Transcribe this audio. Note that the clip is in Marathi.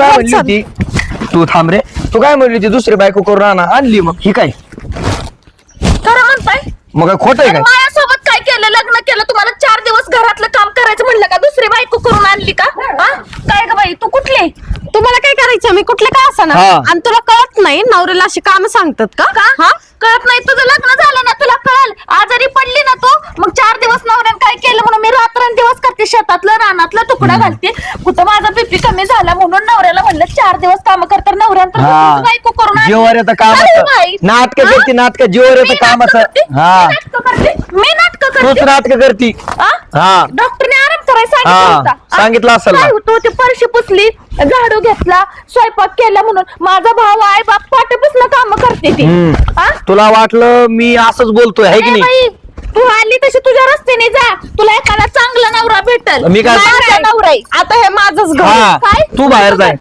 काय बोल म्हणली चल. होती तू थांब रे तू काय म्हणली होती दुसरी बायको करून आणली मग ही काय खरं म्हणताय मग काय खोटं आहे आणि काय माझ्यासोबत काय केलं लग्न केलं तुम्हाला 4 दिवस घरातलं काम करायचं म्हणलं का दुसरी बायको करून आणली का हा? काय ग बाई तू कुठली तुम्हाला काय करायचं मी कुठले काय असणार हा. आणि तुला कळत नाही नवऱ्याला अशी काम सांगतात का हा कळत नाही तुझं लग्न झालं ना तुला कळल आजारी पडली ना तू मग 4 दिवस नवऱ्यानं काय केलं म्हणून मी रात्रंदिवस करते शेतातलं रानातलं तुकडा घालते कुठं माझा बीपी कमी झाला म्हणून नवऱ्याला म्हणलं 4 दिवस काम करतात नवऱ्यानं तर हा दुसरी बायको करून आणली. जीवावर येतं काय कामाचं बाई? नाटक हा? करती नाटक जीवावर मी येतं नाटकं कामाचं करते? हा मी नाटकं करते? मी नाटकं तूच करते नाटक करती आ? हा डॉक्टरने आराम करायला हा, सांगितलं होतं. आ? सांगितलं असेल ना. काय होतं ते फरशी पुसली झाडू घेतला स्वयंपाक केला म्हणून माझा भाऊ आई बाप पाठीपासून काम करते ती हम्म. आ? तुला वाटलं मी असंच बोलतोय है की ए नाही बाई, तू आली तशी तुझ्या रस्त्याने जा तुला एखादा चांगला नवरा भेटल मी काय- माझा नवरा आहे. आता हे माझंच घर हा काय? तू बाहेर जाय